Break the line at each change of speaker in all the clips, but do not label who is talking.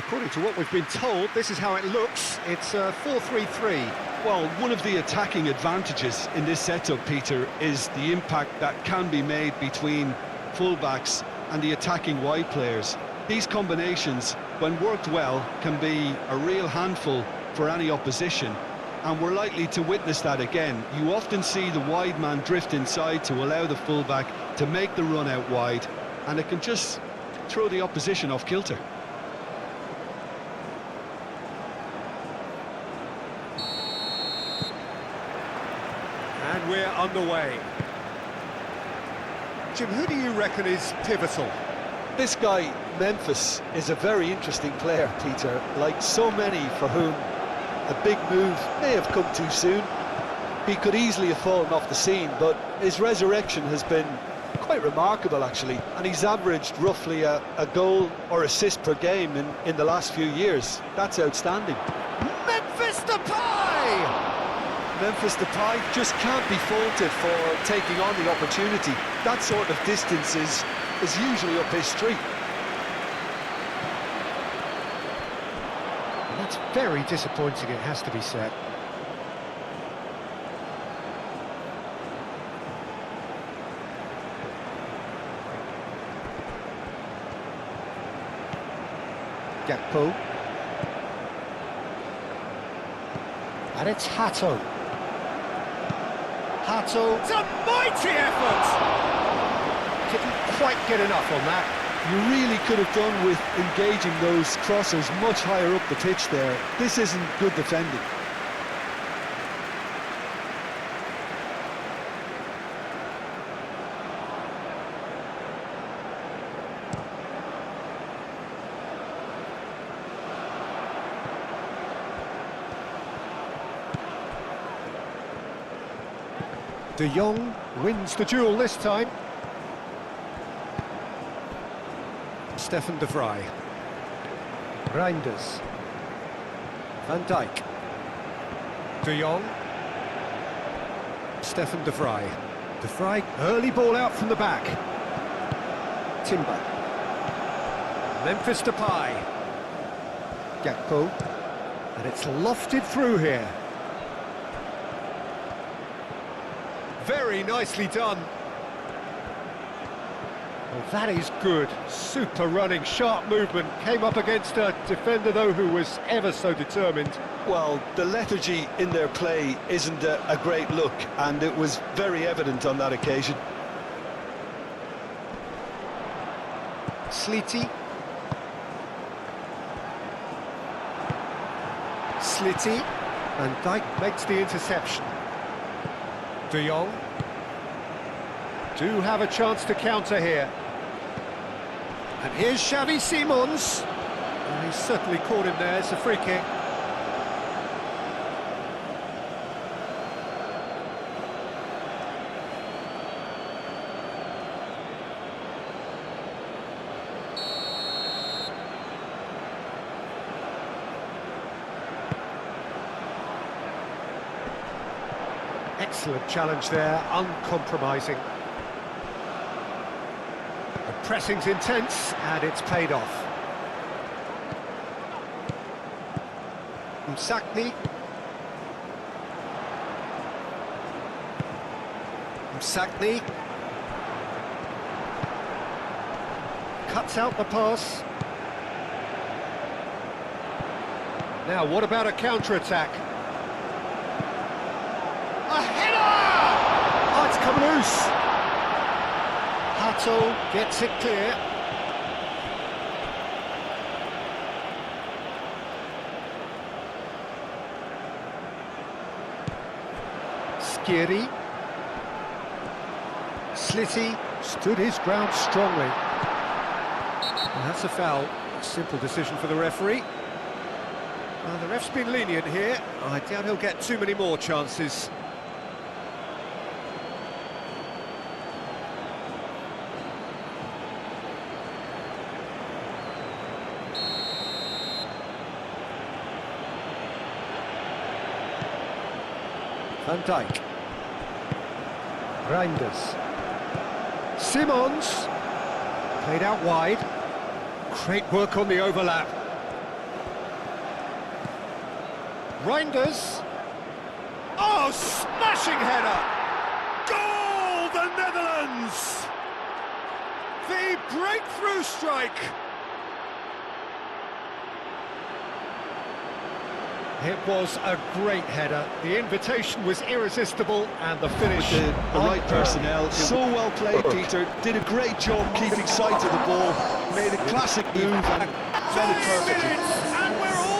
According to what we've been told, this is how it looks. It's 4-3-3.
Well, one of the attacking advantages in this setup, Peter, is the impact that can be made between fullbacks and the attacking wide players. These combinations, when worked well, can be a real handful for any opposition, and we're likely to witness that again. You often see the wide man drift inside to allow the fullback to make the run out wide, and it can just throw the opposition off kilter.
And we're underway. Jim, who do you reckon is pivotal?
This guy, Memphis, is a very interesting player, Peter. Like so many for whom a big move may have come too soon. He could easily have fallen off the scene, but his resurrection has been quite remarkable, actually. And he's averaged roughly a goal or assist per game in the last few years. That's outstanding.
Memphis Depay!
Memphis Depay just can't be faulted for taking on the opportunity. That sort of distance is usually up his street.
That's very disappointing, it has to be said. Gakpo. And it's Hato. Hato. It's a mighty effort! Didn't quite get enough on that.
You really could have done with engaging those crossers much higher up the pitch there. This isn't good defending.
De Jong wins the duel this time. Stefan de Vrij. Reinders. Van Dijk. De Jong. Stefan de Vrij. De Vrij, early ball out from the back. Timber. Memphis Depay. Gakpo. And it's lofted through here. Very nicely done. Well, that is good. Super running, sharp movement. Came up against a defender, though, who was ever so determined.
Well, the lethargy in their play isn't a great look, and it was very evident on that occasion.
Sliti. Sliti. Van Dijk makes the interception. De Jong. Do have a chance to counter here. And here's Xavi Simons. And he's certainly caught him there. It's a free kick. Excellent challenge there, uncompromising. The pressing's intense, and it's paid off. Msakni. Msakni. Cuts out the pass. Now, what about a counter-attack? A header! Oh, it's come loose. Hato gets it clear. Skiri. Sliti stood his ground strongly. And that's a foul. A simple decision for the referee. The ref's been lenient here. I doubt he'll get too many more chances. Van Dijk. Reinders. Simons. Played out wide. Great work on the overlap. Reinders. Oh, smashing header! Goal, the Netherlands! The breakthrough strike! It was a great header. The invitation was irresistible, and the finish...
With the right personnel. So well played, Peter. Did a great job keeping sight of the ball. Made a classic move and fed it perfectly.
And we're all...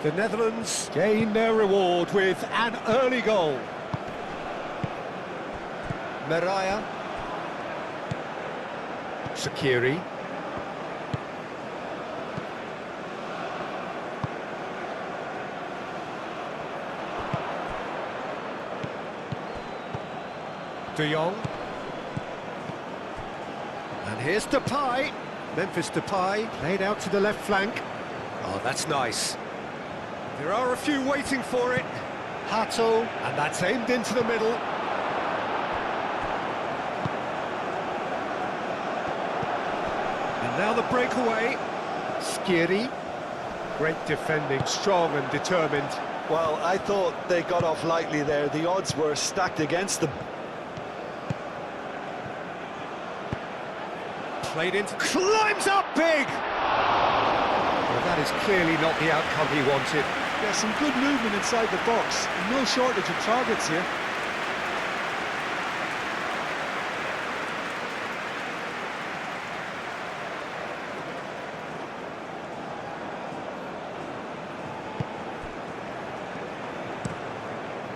The Netherlands gain their reward with an early goal. Meraya. Shaqiri. De Jong. And here's Depay. Memphis Depay played out to the left flank. Oh, that's nice. There are a few waiting for it. Hato, and that's aimed into the middle. And now the breakaway. Skiri. Great defending, strong and determined.
Well, I thought they got off lightly there. The odds were stacked against them.
Played into... Climbs up big! Well, that is clearly not the outcome he wanted.
Yeah, some good movement inside the box. No shortage of targets here.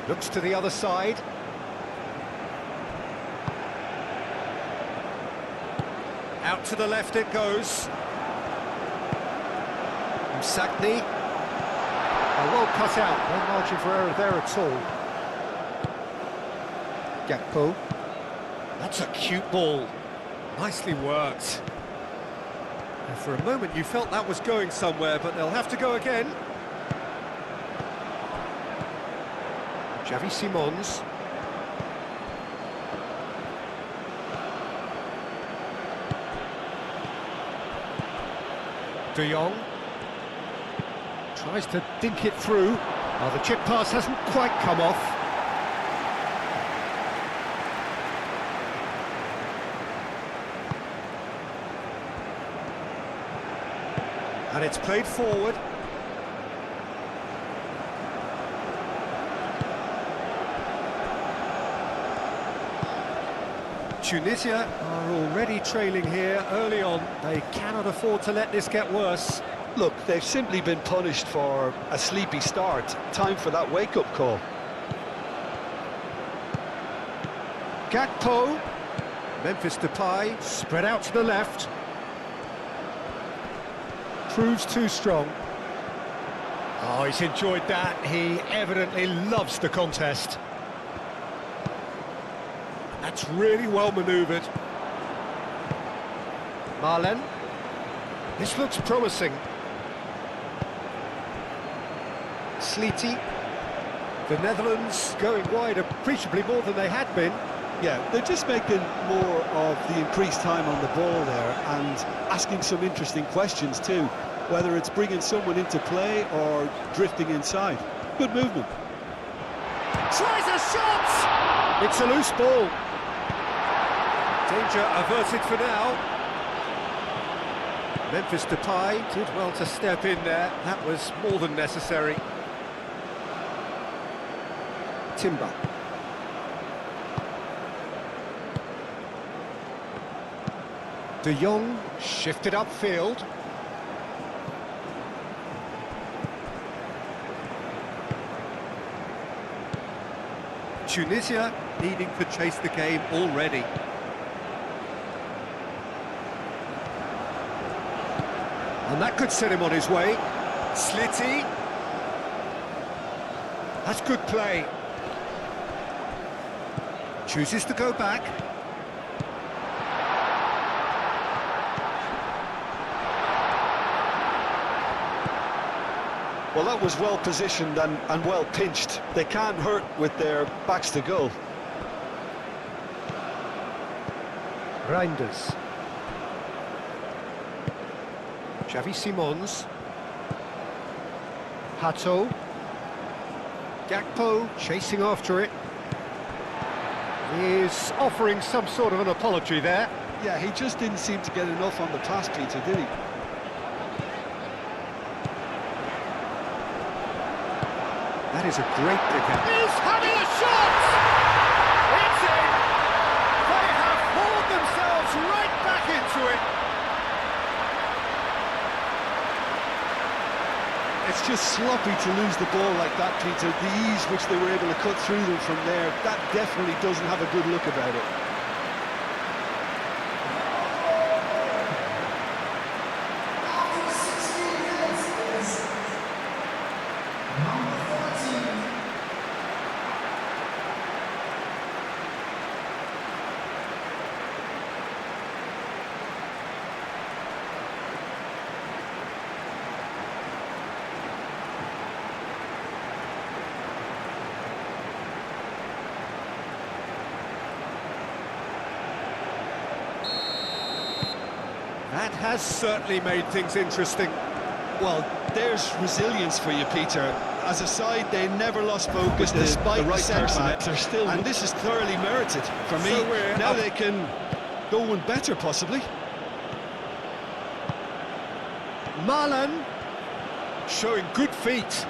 Looks to the other side. Out to the left it goes. Sakni. Well cut out, no margin for error there at all. Gakpo. That's a cute ball. Nicely worked. And for a moment you felt that was going somewhere, but they'll have to go again. Xavi Simons. De Jong. Tries to dink it through. Oh, the chip pass hasn't quite come off. And it's played forward. Tunisia are already trailing here early on. They cannot afford to let this get worse.
Look, they've simply been punished for a sleepy start. Time for that wake-up call.
Gakpo. Memphis Depay. Spread out to the left. Proves too strong. Oh, he's enjoyed that. He evidently loves the contest. That's really well manoeuvred. Marlen. This looks promising. Sleety. The Netherlands going wide appreciably more than they had been.
Yeah, they're just making more of the increased time on the ball there and asking some interesting questions too, whether it's bringing someone into play or drifting inside. Good movement.
Tries a shot! It's a loose ball. Danger averted for now. Memphis Depay did well to step in there. That was more than necessary. Timber. De Jong shifted upfield. Tunisia needing to chase the game already. And that could set him on his way. Slitty. That's good play. Chooses to go back.
Well, that was well positioned and well pinched. They can't hurt with their backs to goal.
Reinders. Xavi Simons. Hato. Gakpo chasing after it. He is offering some sort of an apology there.
Yeah, he just didn't seem to get enough on the pass, Peter, did he?
That is a great pick-up.
He's having a shot! It's in! They have hauled themselves right back into it.
It's just sloppy to lose the ball like that, Peter. The ease which they were able to cut through them from there, that definitely doesn't have a good look about it.
That has certainly made things interesting.
Well, there's resilience for you, Peter. As a side, they never lost focus despite the setbacks. They're still, and this is thoroughly merited for me.
So
now they can go one better, possibly.
Marlon showing good feet.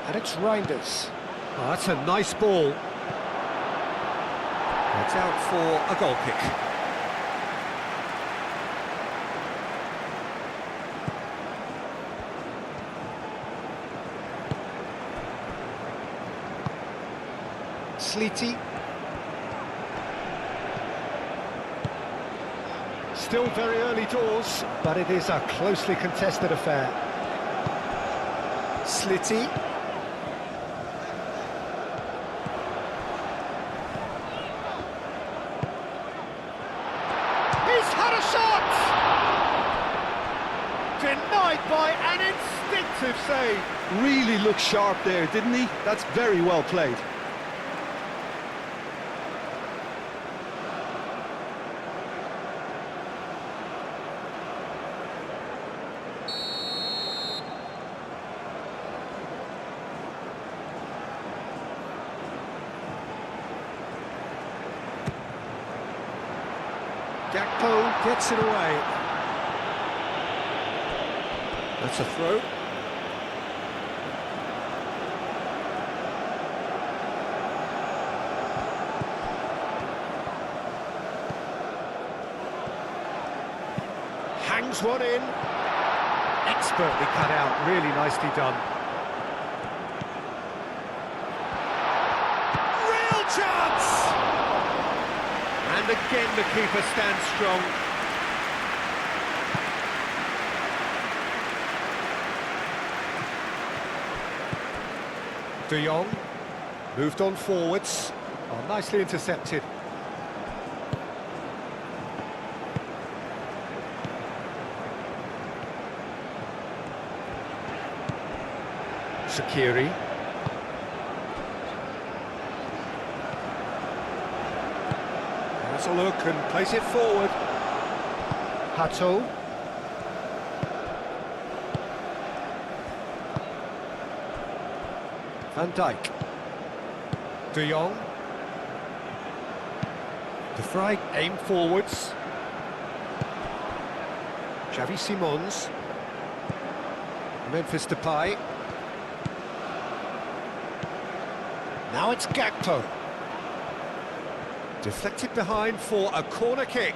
And it's Reinders. Oh, that's a nice ball. It's out for a goal kick. Sleety. Still very early doors, but it is a closely contested affair. Slitty.
He's had a shot! Denied by an instinctive save.
Really looked sharp there, didn't he? That's very well played.
Gakpo gets it away. That's a throw. Hangs one in. Expertly cut out, really nicely done. Real chance! And again the keeper stands strong. De Jong moved on forwards. Oh, nicely intercepted. Shaqiri. Has a look and plays it forward. Hato. Van Dijk. De Jong. De Vrij aim forwards. Xavi Simons. Memphis Depay. Now it's Gakpo. Deflected behind for a corner kick.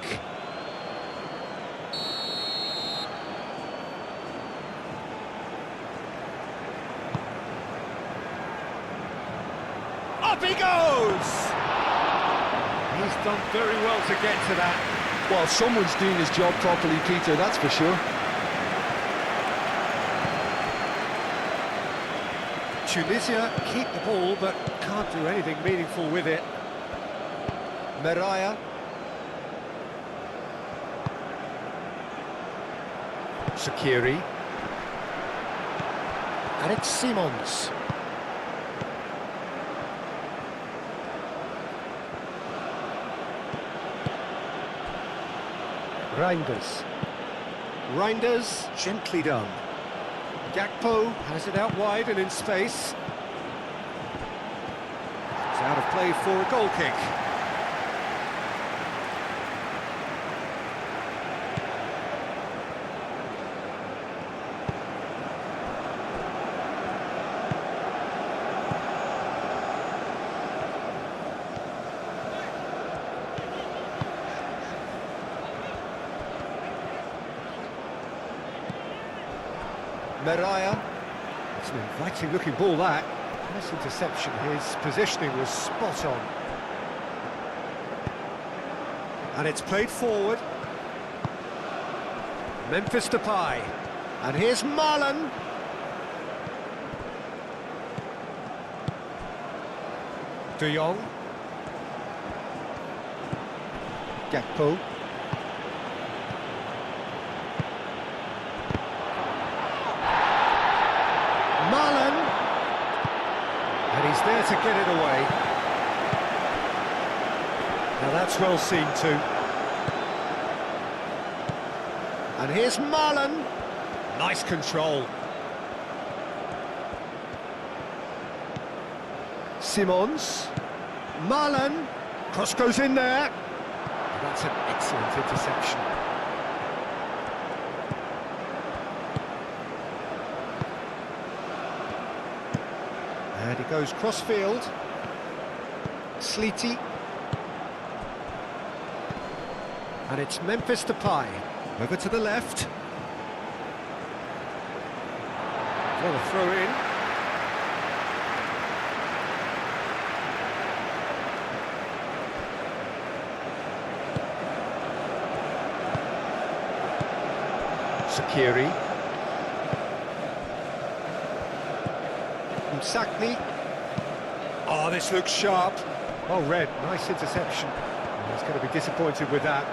Up he goes! He's done very well to get to that.
Well, someone's doing his job properly, Peter, that's for sure.
Tunisia keep the ball but can't do anything meaningful with it. Meraya. Shaqiri. And it's Simons. Reinders. Reinders, gently done. Gakpo has it out wide and in space. It's out of play for a goal kick. Meraya. It's an inviting looking ball, that. Nice interception. His positioning was spot on. And it's played forward. Memphis Depay. And here's Marlon. De Jong. Gakpo. Marlon, and he's there to get it away. Now that's well seen too. And here's Marlon. Nice control. Simons. Marlon. Cross goes in there. That's an excellent interception. And he goes cross-field. Sleety. And it's Memphis Depay. Over to the left. What a throw in. Shaqiri. Sakni. Oh, this looks sharp. Oh, red, nice interception. Oh, he's going to be disappointed with that.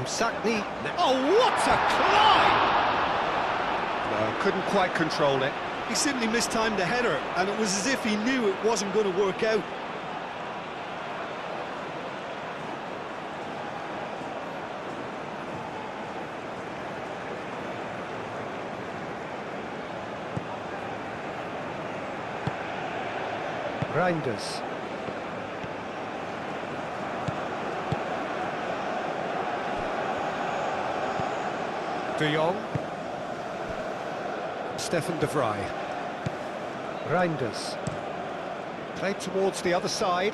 Sakni. Oh, what a climb! No, couldn't quite control it.
He simply mistimed the header, and it was as if he knew it wasn't going to work out.
Reinders. De Jong. Stefan de Vrij. Reinders. Played towards the other side.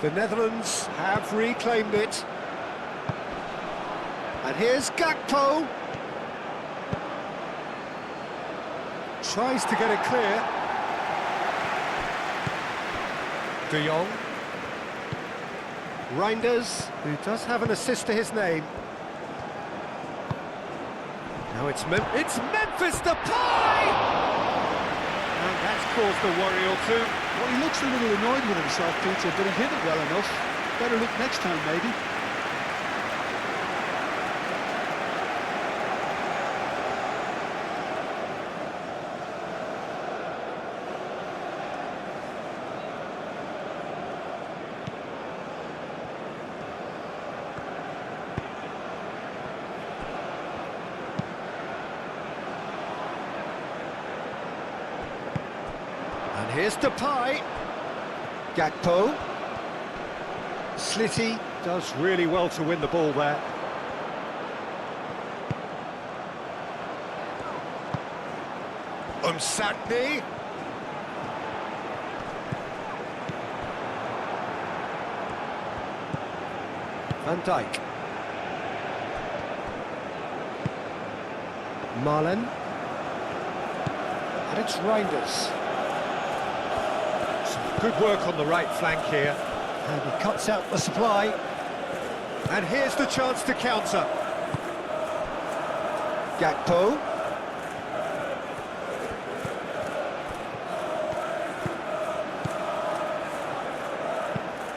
The Netherlands have reclaimed it. And here's Gakpo. Tries to get it clear. De Jong. Reinders, who does have an assist to his name. Now it's Memphis Depay! And that's caused a worry or two.
Well, he looks a little annoyed with himself, Peter, but he hit it well enough. Better look next time, maybe.
And here's Depay. Gakpo. Slitty does really well to win the ball there. Sakni. Van Dijk. Marlon. And it's Reinders. Some good work on the right flank here. And he cuts out the supply. And here's the chance to counter. Gakpo.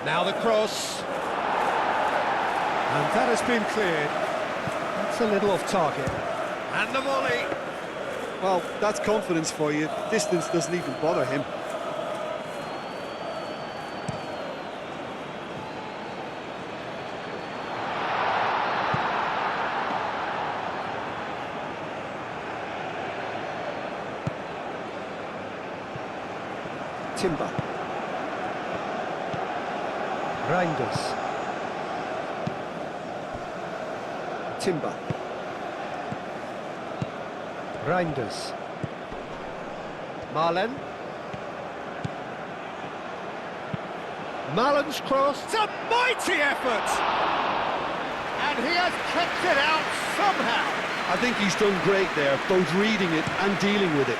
Now the cross. And that has been cleared. That's a little off target. And the volley.
Well, that's confidence for you. Distance doesn't even bother him.
Timber. Reinders. Timber. Reinders. Marlen. Marlen's cross.
It's a mighty effort! And he has kept it out somehow.
I think he's done great there, both reading it and dealing with it.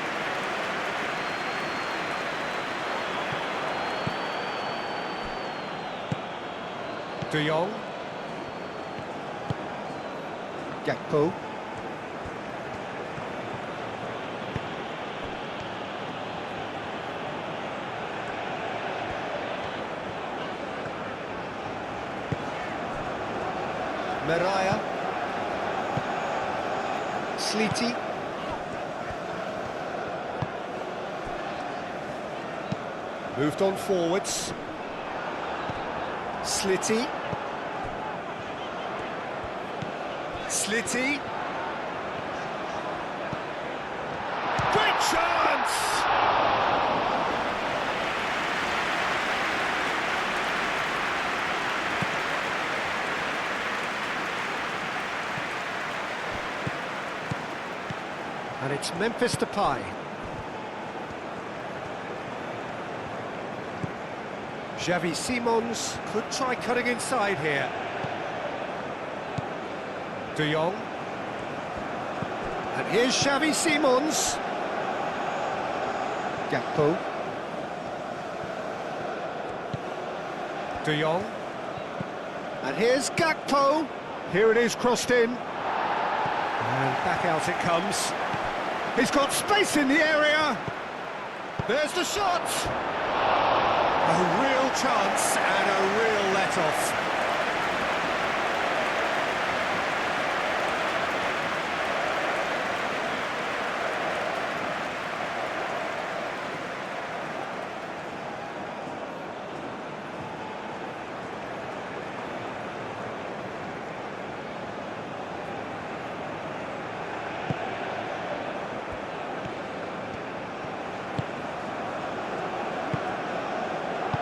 De Jong. Gakpo. Mariah. Sleety. Moved on forwards. Slitty. Slitty. Great chance! And it's Memphis Depay. Xavi Simons could try cutting inside here. De Jong. And here's Xavi Simons. Gakpo. De Jong. And here's Gakpo. Here it is, crossed in. And back out it comes. He's got space in the area. There's the shot. A real chance and a real let-off.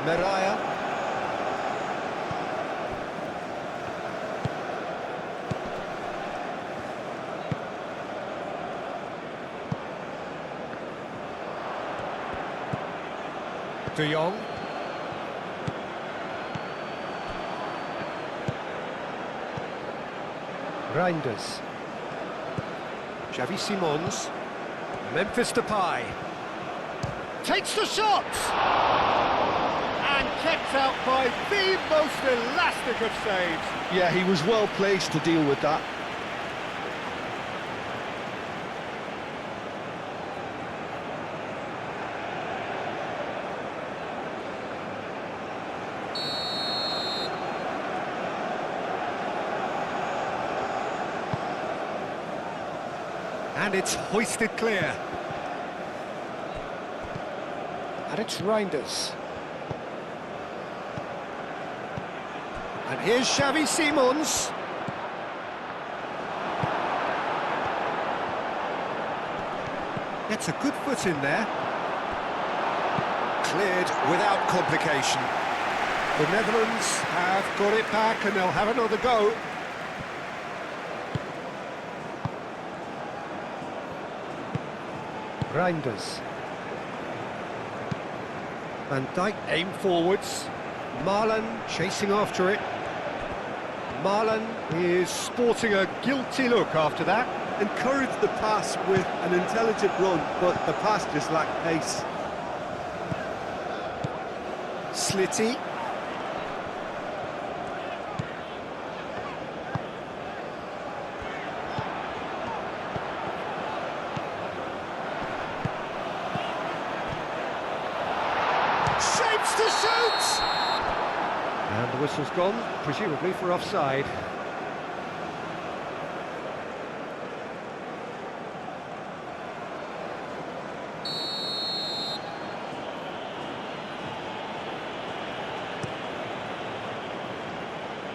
Mariah. De Jong. Reinders. Xavi Simons. Memphis Depay. Takes the shot!
And kept out by the most elastic of saves.
Yeah, he was well placed to deal with that.
And it's hoisted clear. And it's Reinders. And here's Xavi Simons. Gets a good foot in there. Cleared without complication. The Netherlands have got it back and they'll have another go. Reinders. Van Dijk aim forwards. Marlen chasing after it. Marlen is sporting a guilty look after that.
Encouraged the pass with an intelligent run, but the pass just lacked pace.
Slitty. Shapes to shoot! And the whistle's gone, presumably for offside.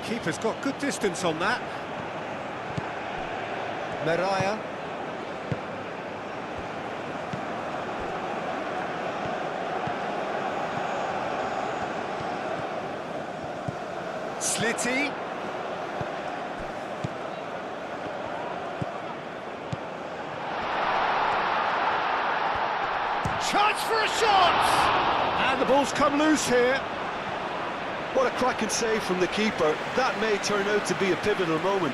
Keeper's got good distance on that. Meraya. Slitty.
Chance for a shot!
And the ball's come loose here.
What a cracking save from the keeper. That may turn out to be a pivotal moment.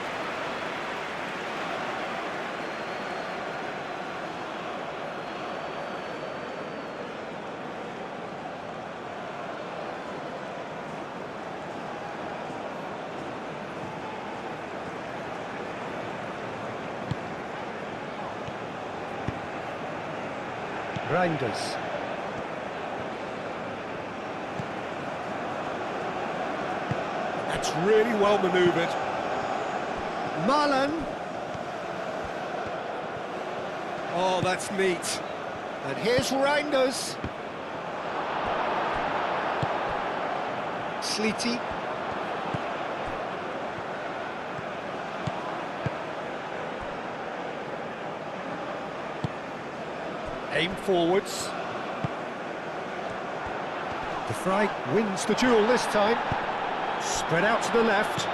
Reinders. That's really well manoeuvred. Marlon. Oh, that's neat. And here's Reinders. Slitty. Aim forwards. De Vrij wins the duel this time. Spread out to the left.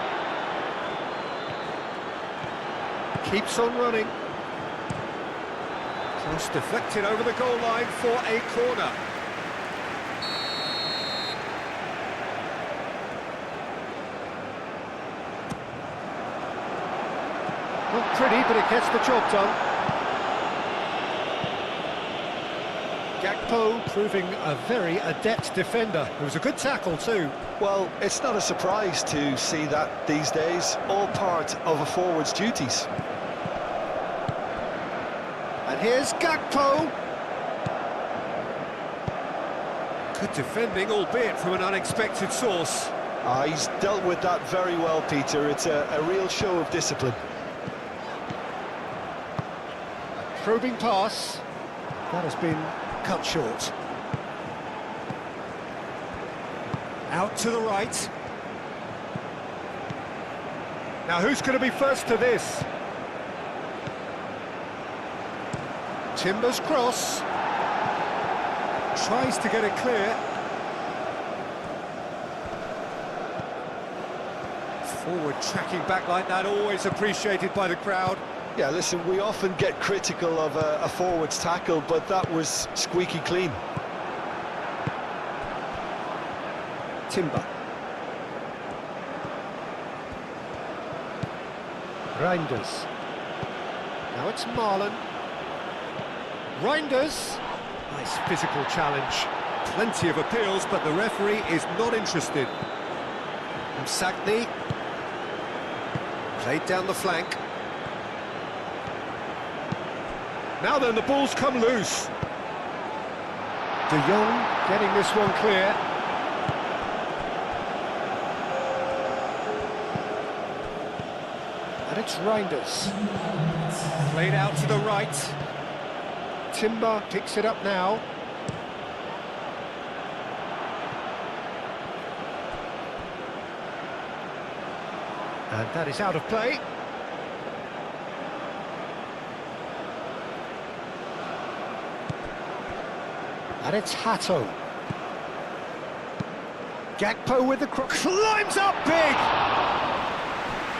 Keeps on running. Cross deflected over the goal line for a corner. Not pretty, but it gets the job done. Gakpo proving a very adept defender. It was a good tackle too.
Well, it's not a surprise to see that these days, all part of a forward's duties.
And here's Gakpo. Good defending, albeit from an unexpected source.
He's dealt with that very well, Peter. It's a real show of discipline.
Probing pass. That has been cut short. Out to the right. Now who's going to be first to this? Timber's cross. Tries to get it clear. Forward tracking back like that, always appreciated by the crowd.
Yeah, listen, we often get critical of a forward's tackle, but that was squeaky clean.
Timber. Reinders. Now it's Marlon. Reinders. Nice physical challenge. Plenty of appeals, but the referee is not interested. Sagni. Played down the flank. Now then, the ball's come loose. De Jong getting this one clear. And it's Reinders. Played out to the right. Timber picks it up now. And that is out of play. And it's Hato. Gakpo with the cross. Climbs up big!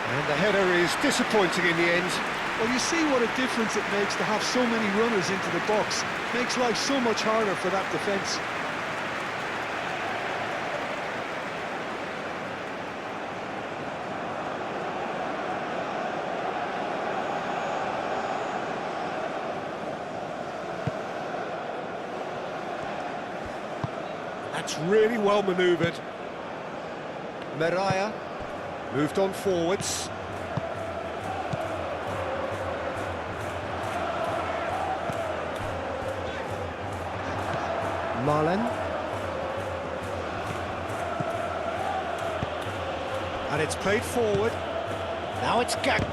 And the header is disappointing in the end.
Well, you see what a difference it makes to have so many runners into the box. Makes life so much harder for that defence.
That's really well manoeuvred. Meraya moved on forwards. Marlon. And it's played forward. Now it's Gakpo!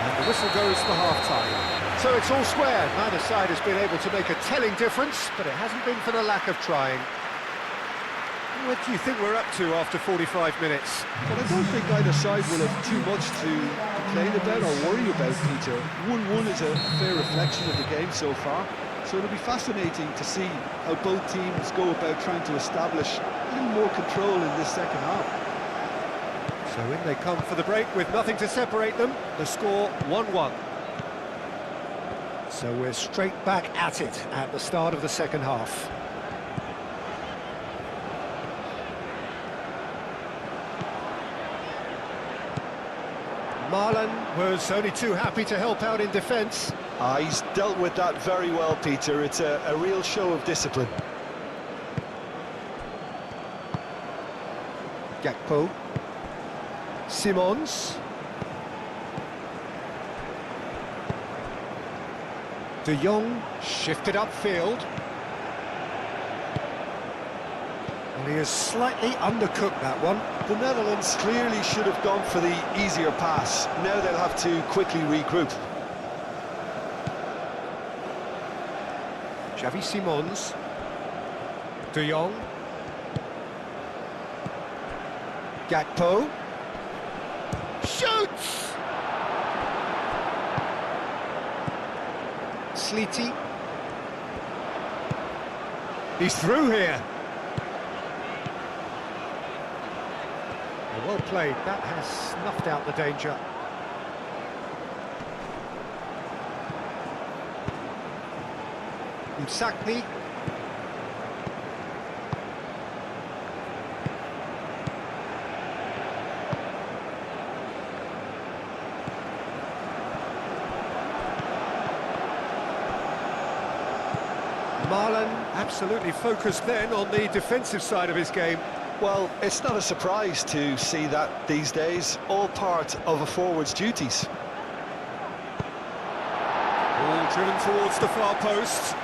And the whistle goes for half-time. So it's all square. Neither side has been able to make a telling difference, but it hasn't been for the lack of trying. What do you think we're up to after 45 minutes?
Well, I don't think either side will have too much to complain about or worry about, Peter. 1-1 is a fair reflection of the game so far, so it'll be fascinating to see how both teams go about trying to establish a little more control in this second half.
So in they come for the break with nothing to separate them. The score 1-1. So we're straight back at it at the start of the second half. Marlon was only too happy to help out in defence.
He's dealt with that very well, Peter. It's a real show of discipline.
Gakpo. Simons. De Jong shifted upfield. And he has slightly undercooked that one.
The Netherlands clearly should have gone for the easier pass. Now they'll have to quickly regroup.
Xavi Simons. De Jong. Gakpo. Shoots! Sleety. He's through here. Well played, that has snuffed out the danger. Msakni. Marlon absolutely focused then on the defensive side of his game.
Well, it's not a surprise to see that these days, all part of a forward's duties.
Ball driven towards the far post.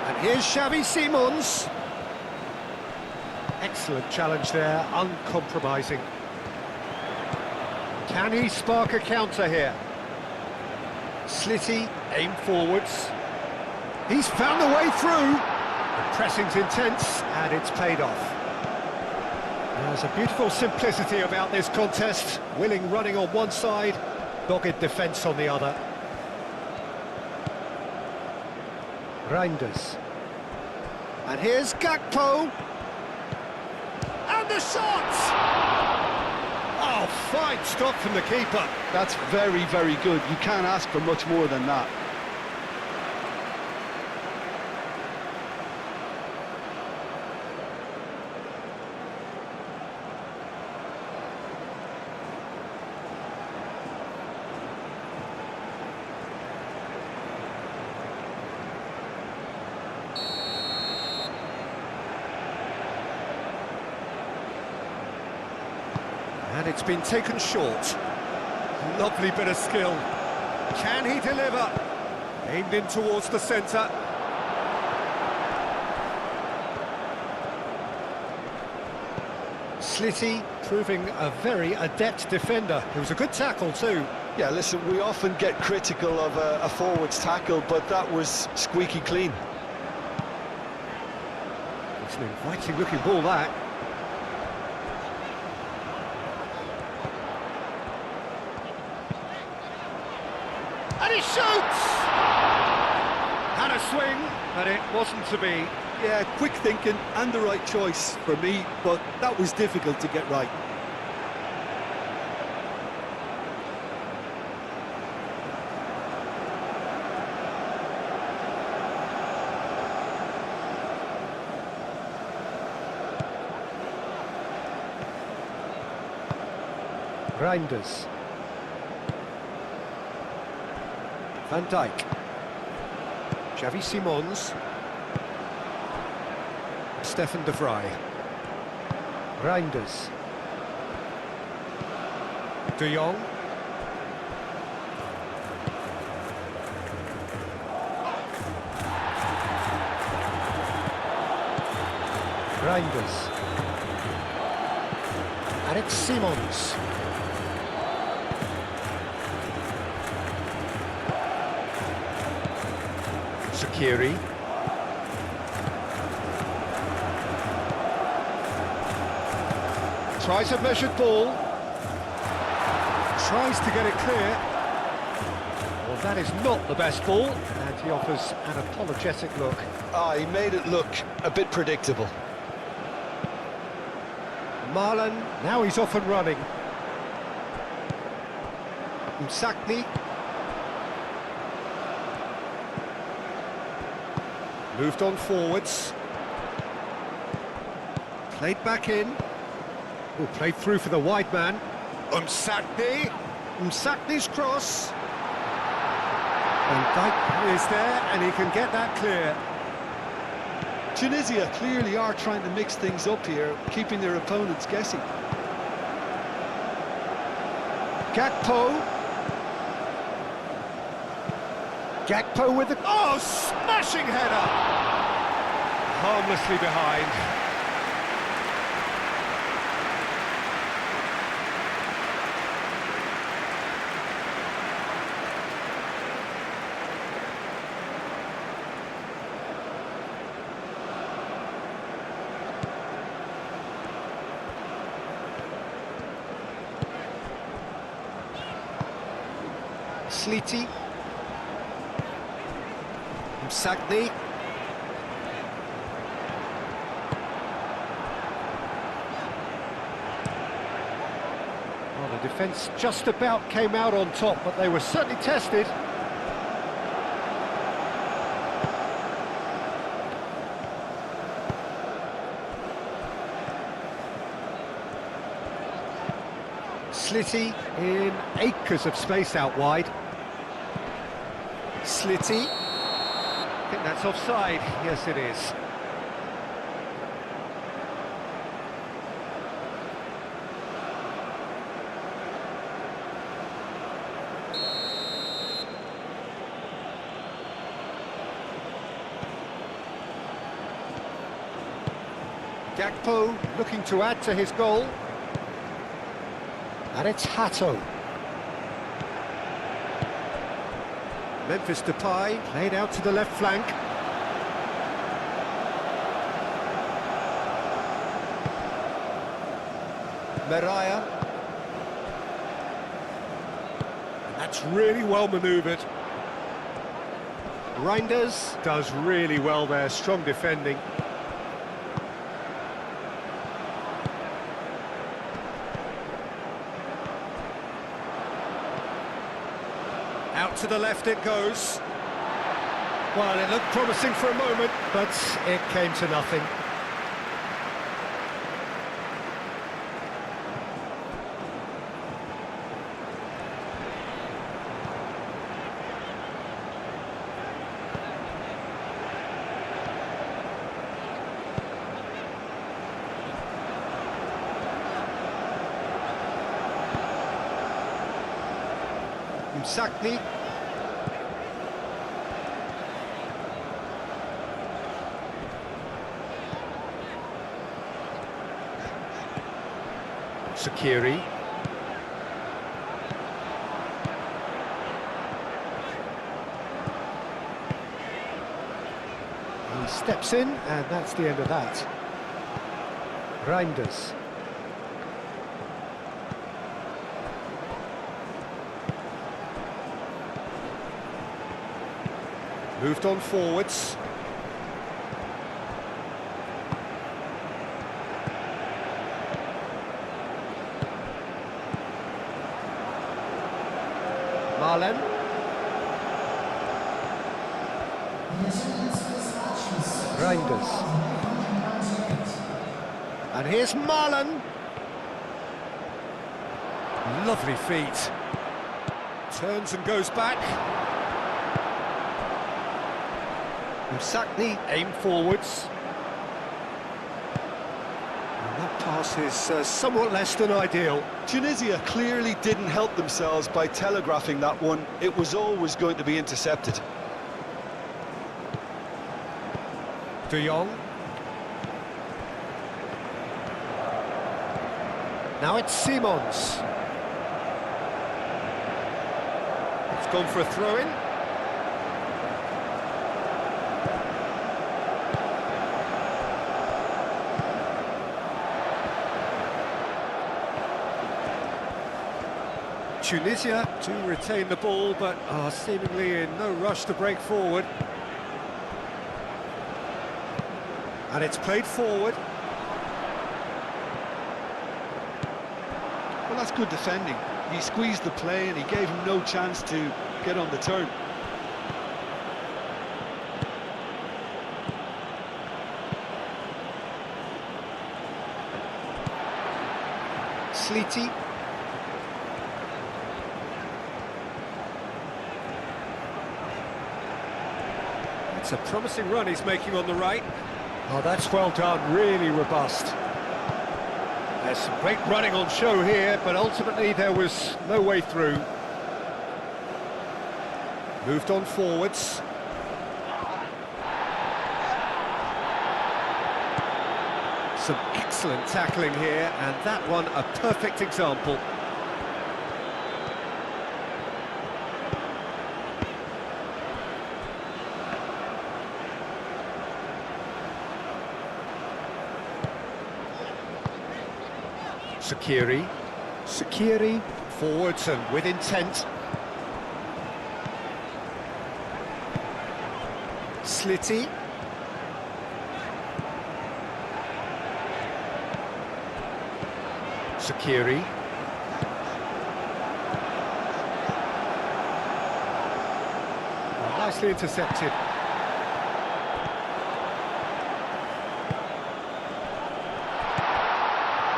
And here's Xavi Simons. Excellent challenge there, uncompromising. Can he spark a counter here? Slitty, aim forwards. He's found the way through. The pressing's intense, and it's paid off. There's a beautiful simplicity about this contest. Willing running on one side, dogged defence on the other. Reinders. And here's Gakpo. And the shot! Oh, fine stop from the keeper.
That's very, very good. You can't ask for much more than that.
And it's been taken short. Lovely bit of skill. Can he deliver? Aimed in towards the centre. Slitty proving a very adept defender. It was a good tackle too.
Yeah, listen, we often get critical of a forward's tackle, but that was squeaky clean.
It's an inviting looking ball, that. And he shoots! Had a swing, but it wasn't to be.
Yeah, quick thinking and the right choice for me, but that was difficult to get right.
Reinders. Van Dijk. Xavi Simons. Stefan de Vrij. Reinders. De Jong. Reinders. And it's Simons. Sakiri. Tries a measured ball. Tries to get it clear. Well, that is not the best ball, and he offers an apologetic look.
Ah, he made it look a bit predictable.
Marlon, now he's off and running. Msakni. Moved on forwards. Played back in. Oh, played through for the wide man. Msakni. Msakni's cross. And Dijk is there, and he can get that clear.
Tunisia clearly are trying to mix things up here, keeping their opponents guessing.
Gakpo. Gakpo with the... Oh, smashing header! Harmlessly behind. Sliti. Msakni. Well, the defence just about came out on top, but they were certainly tested. Sliti in acres of space out wide. Sliti. I think that's offside. Yes, it is. Gakpo looking to add to his goal. And it's Hato. Memphis Depay played out to the left flank. Meraya. And that's really well manoeuvred. Reinders does really well there, strong defending. Out to the left it goes. Well, it looked promising for a moment, but it came to nothing. Msakni. Sakiri. He steps in, and that's the end of that. Reinders. Moved on forwards. Marlen. Reinders. And here's Marlen. Lovely feet. Turns and goes back. Msakni aim forwards. That pass is somewhat less than ideal.
Tunisia clearly didn't help themselves by telegraphing that one. It was always going to be intercepted.
De Jong. Now it's Simons. It's gone for a throw-in. Tunisia to retain the ball, but are seemingly in no rush to break forward. And it's played forward.
Well, that's good defending. He squeezed the play and he gave him no chance to get on the turn.
Sleety. It's a promising run he's making on the right. Oh, that's well done, really robust. There's some great running on show here, but ultimately there was no way through. Moved on forwards. Some excellent tackling here, and that one a perfect example. Sakiri, forwards and with intent. Slitty. Sakiri. Oh, nicely intercepted.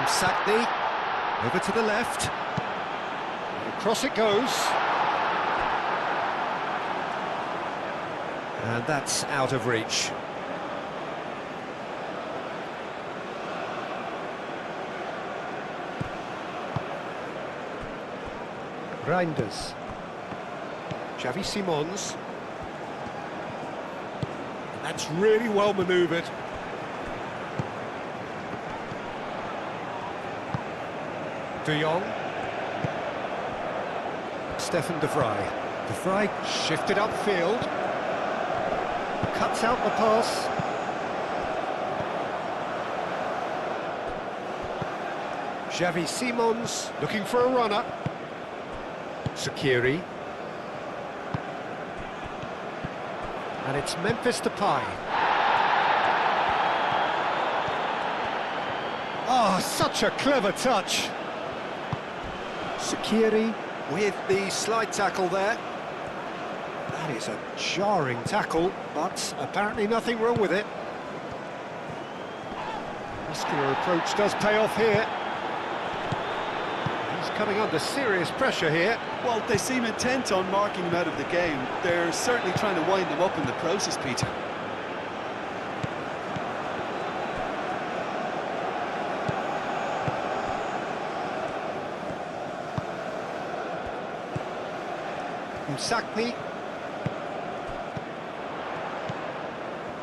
Sakni. Over to the left. And across it goes. And that's out of reach. Reinders. Xavi Simons. And that's really well manoeuvred. De Jong. Stefan de Vrij. De Vrij shifted upfield. Cuts out the pass. Xavi Simons looking for a runner. Sakiri. And it's Memphis Depay. Oh, such a clever touch. Sakiri with the slide tackle there. That is a jarring tackle, but apparently nothing wrong with it. Muscular approach does pay off here. He's coming under serious pressure here.
Well, they seem intent on marking him out of the game. They're certainly trying to wind him up in the process, Peter.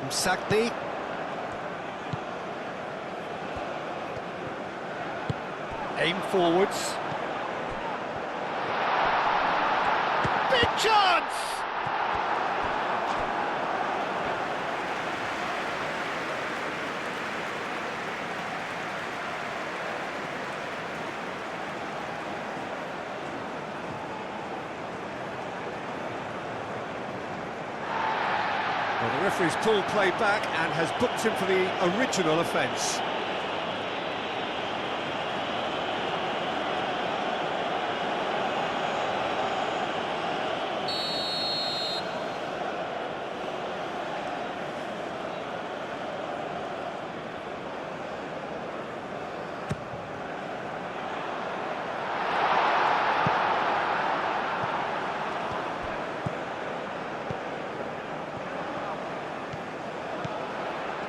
Sakni. Aim forwards. Big chance! Well, the referee's pulled play back and has booked him for the original offence.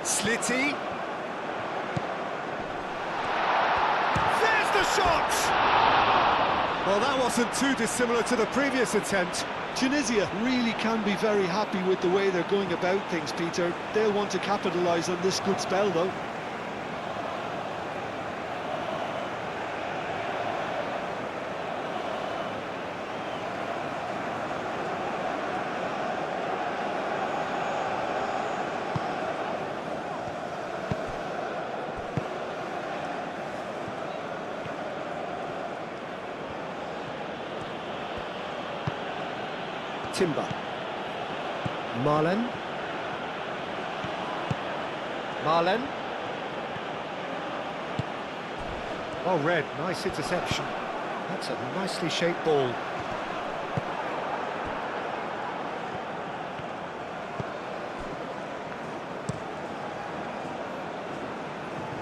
Slitty. shot! Well, that wasn't too dissimilar to the previous attempt.
Tunisia really can be very happy with the way they're going about things, Peter. They'll want to capitalise on this good spell, though.
Timber. Marlen. Marlen. Oh, Red, nice interception. That's a nicely shaped ball.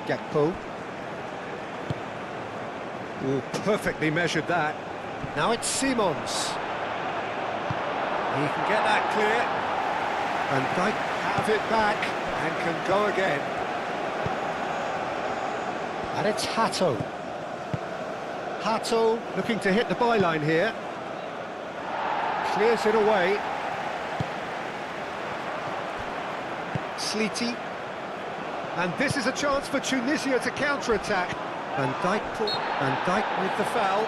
Gakpo. Oh, perfectly measured that. Now it's Simons. He can get that clear, and they have it back and can go again. And it's Hato. Hato looking to hit the byline here. Clears it away. Sleety. And this is a chance for Tunisia to counter-attack. Van Dijk with the foul.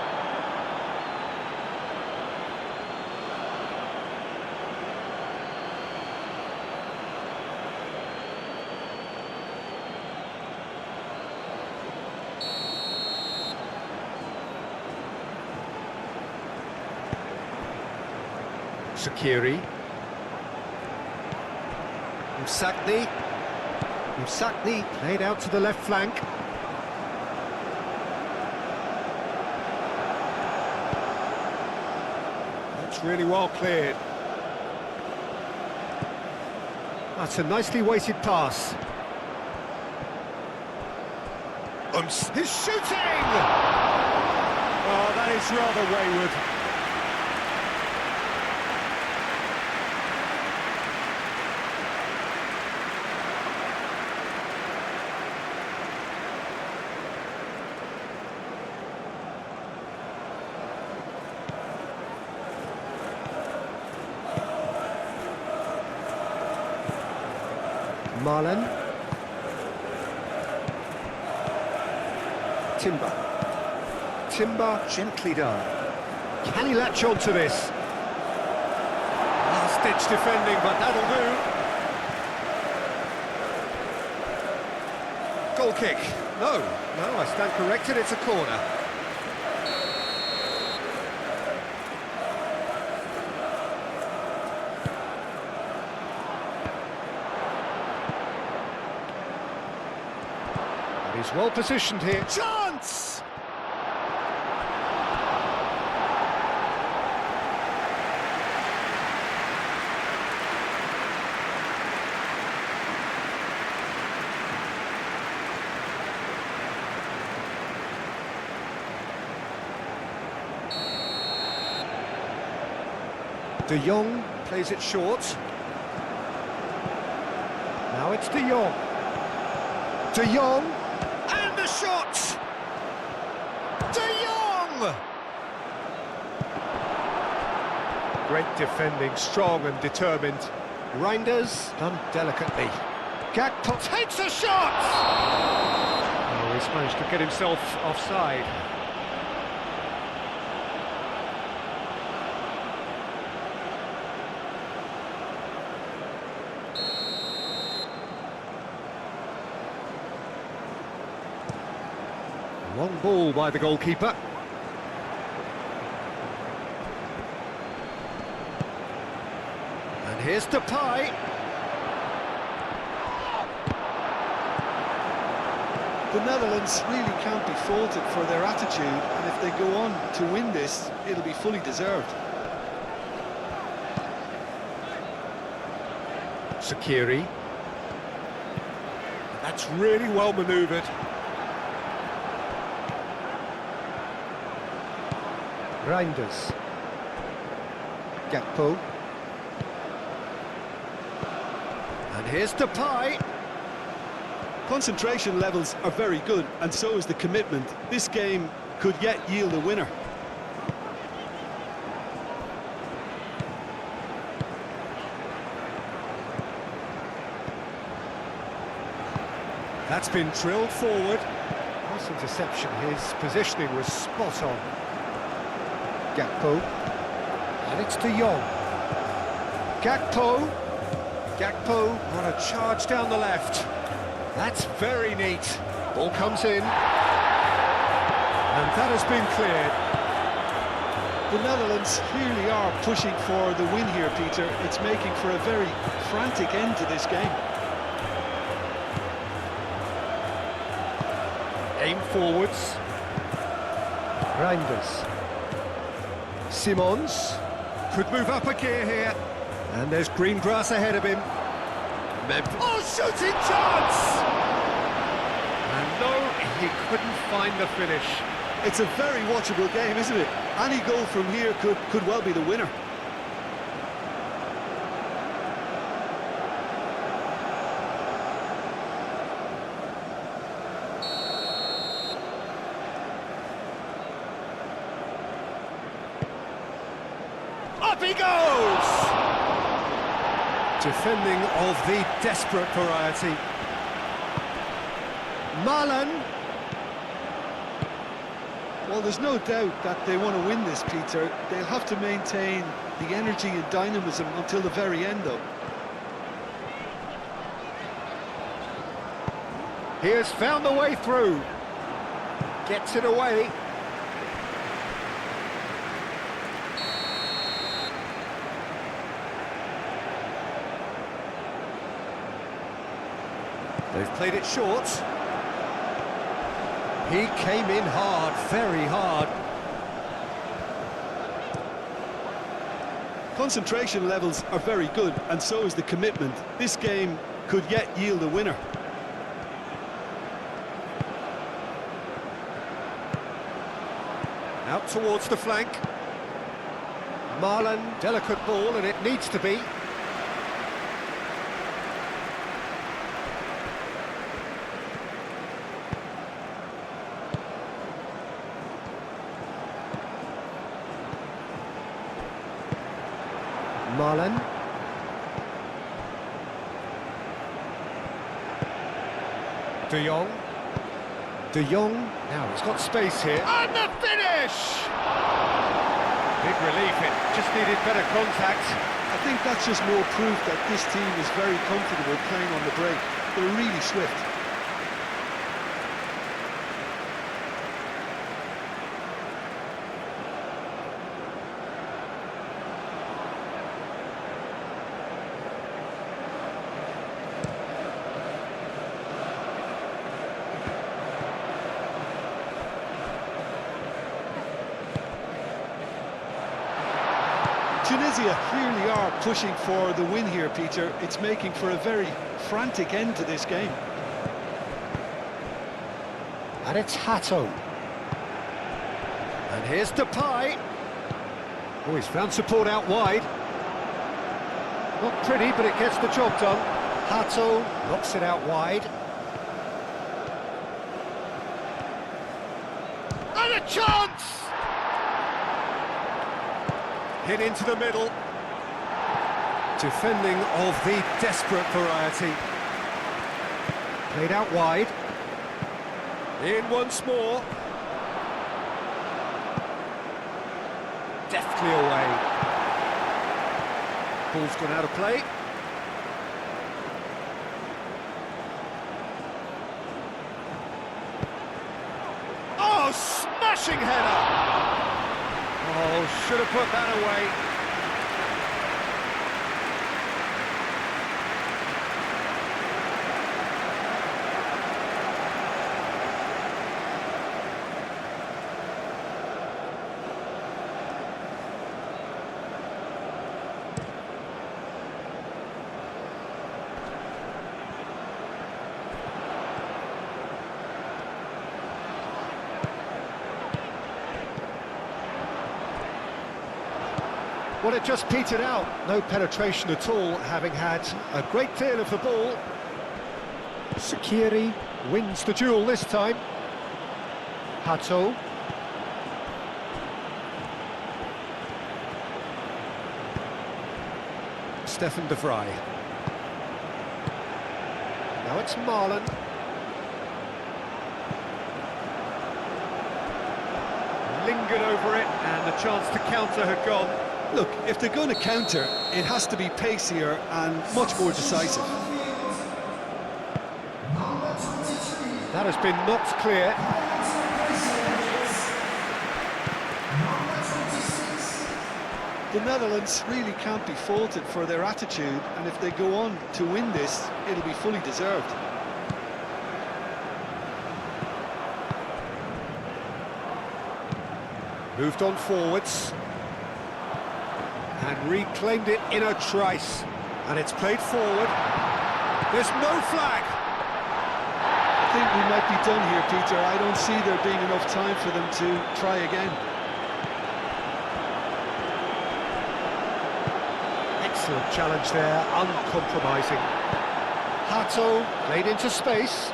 Shaqiri. Msakni played out to the left flank. That's really well cleared. That's a nicely weighted pass. He's shooting! Oh, that is rather wayward. Marlen. Timber gently done. Can he latch on to this? Last-ditch defending, but that'll do. Goal kick. No, I stand corrected, it's a corner. He's well positioned here. Chance! De Jong plays it short. Now it's De Jong. De Jong. And the shot! De Jong! Great defending, strong and determined. Reinders done delicately. Gakpo takes a shot! Oh, he's managed to get himself offside. Long ball by the goalkeeper. And here's Depay.
The Netherlands really can't be faulted for their attitude, and if they go on to win this, it'll be fully deserved.
Shaqiri. That's really well manoeuvred. Reinders. Gakpo. And here's Depay.
Concentration levels are very good, and so is the commitment. This game could yet yield a winner.
That's been drilled forward. Nice interception. His positioning was spot on. Gakpo. And it's De Jong. Gakpo. Gakpo on a charge down the left. That's very neat. Ball comes in. And that has been cleared.
The Netherlands clearly are pushing for the win here, Peter. It's making for a very frantic end to this game.
Aim forwards. Reinders. Simons could move up a gear here. And there's green grass ahead of him. Oh, shooting chance! And no, he couldn't find the finish.
It's a very watchable game, isn't it? Any goal from here could well be the winner.
Up he goes! Defending of the desperate variety. Marlon.
Well, there's no doubt that they want to win this, Peter. They'll have to maintain the energy and dynamism until the very end, though.
He has found the way through. Gets it away. They've played it short. He came in hard, very hard.
Concentration levels are very good, and so is the commitment. This game could yet yield a winner.
Out towards the flank. Marlon, delicate ball, and it needs to be. Marlon. De Jong. De Jong. Now he's got space here. And the finish! Big relief, it just needed better contact.
I think that's just more proof that this team is very comfortable playing on the break. They're really swift. Tunisia clearly are pushing for the win here, Peter. It's making for a very frantic end to this game.
And it's Hato. And here's Depay. Oh, he's found support out wide. Not pretty, but it gets the job done. Hato knocks it out wide. And a chance! Hit into the middle. Defending of the desperate variety. Played out wide. In once more. Deftly away. Ball's gone out of play. Oh, smashing header! Oh, should have put that away. Well, it just petered out. No penetration at all, having had a great deal of the ball. Sakiri wins the duel this time. Hato. Stefan de Vrij. Now it's Marlon. Lingered over it, and the chance to counter had gone.
Look, if they're going to counter, it has to be pacier and much more decisive.
That has been knocked clear.
The Netherlands really can't be faulted for their attitude, and if they go on to win this, it'll be fully deserved.
Moved on forwards. And reclaimed it in a trice. And it's played forward. There's no flag.
I think we might be done here, Peter. I don't see there being enough time for them to try again.
Excellent challenge there, uncompromising. Hato played into space.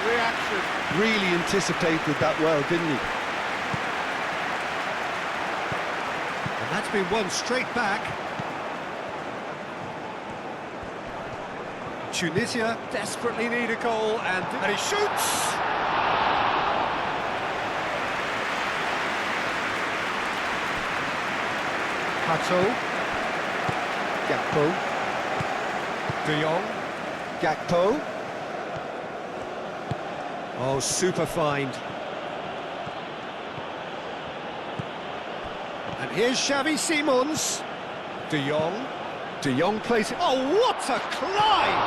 Reaction.
Really anticipated that well, didn't he?
And that's been won straight back. Tunisia desperately need a goal, and he shoots! Hato. Gakpo. De Jong. Gakpo. Oh, super find. And here's Xavi Simons. De Jong. De Jong plays it. Oh, what a climb!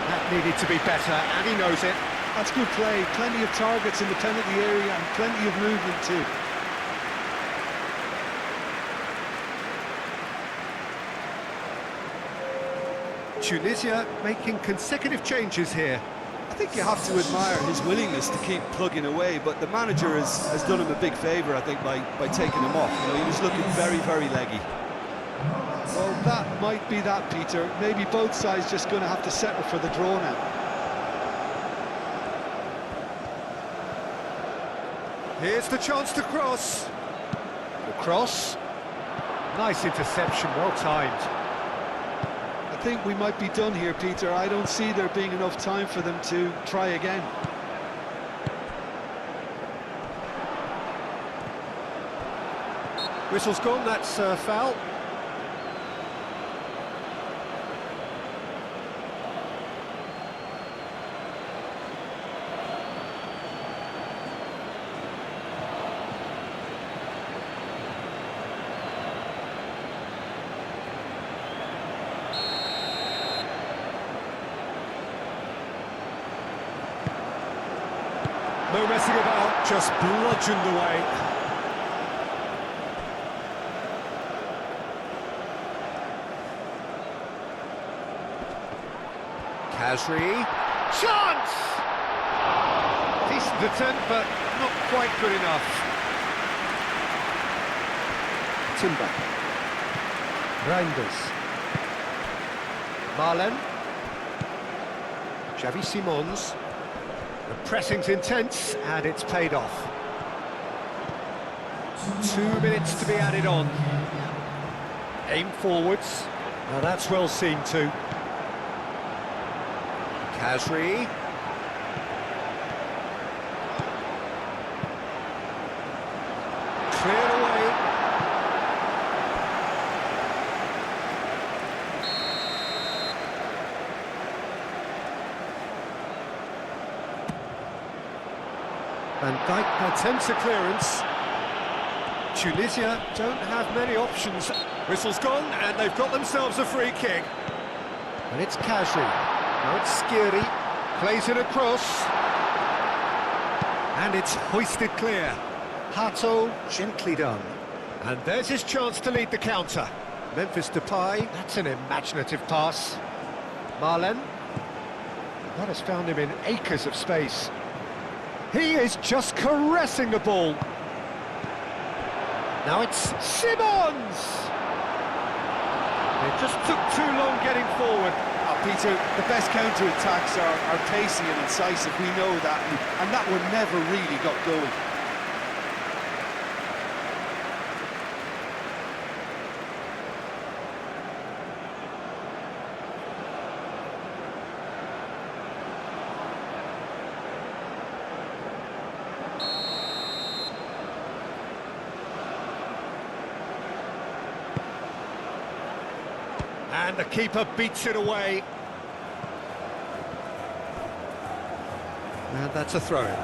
That needed to be better, and he knows it.
That's good play. Plenty of targets in the penalty area and plenty of movement too.
Tunisia making consecutive changes here.
I think you have to admire his willingness to keep plugging away, but the manager has done him a big favour, I think, by taking him off. You know, he was looking very, very leggy.
Well, that might be that, Peter. Maybe both sides just going to have to settle for the draw now.
Here's the chance to cross. The cross. Nice interception, well timed.
I think we might be done here, Peter. I don't see there being enough time for them to try again.
Whistle's gone, that's foul. No messing about, just bludgeoned away. Khazri. Chance! Decent attempt, but not quite good enough. Timber. Reinders. Marlen. Xavi Simons. The pressing's intense, and it's paid off. 2 minutes to be added on. Aim forwards. Now that's well seen too. Khazri. Cleared away. Van Dijk attempts a clearance. Tunisia don't have many options. Whistle's gone, and they've got themselves a free kick. And it's Khazri. Now it's Skiri. Plays it across. And it's hoisted clear. Hato, gently done. And there's his chance to lead the counter. Memphis Depay, that's an imaginative pass. Marlen. That has found him in acres of space. He is just caressing the ball. Now it's
Simmons! It just took too long getting forward.
Peter, the best counter-attacks are pacey and incisive, we know that, and that one never really got going.
And the keeper beats it away. And that's a throw-in.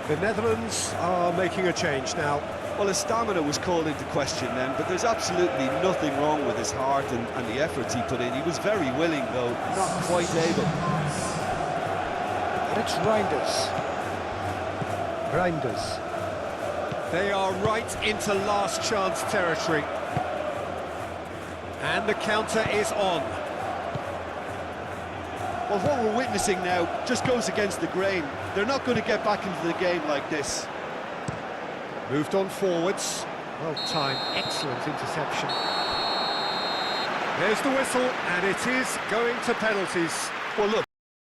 The Netherlands are making a change now.
Well, his stamina was called into question then, but there's absolutely nothing wrong with his heart and the efforts he put in. He was very willing, though, not quite able.
And it's Reinders. Reinders. They are right into last chance territory. And the counter is on.
Well, what we're witnessing now just goes against the grain. They're not going to get back into the game like this.
Moved on forwards. Well timed, excellent interception. There's the whistle, and it is going to penalties.
Well, look,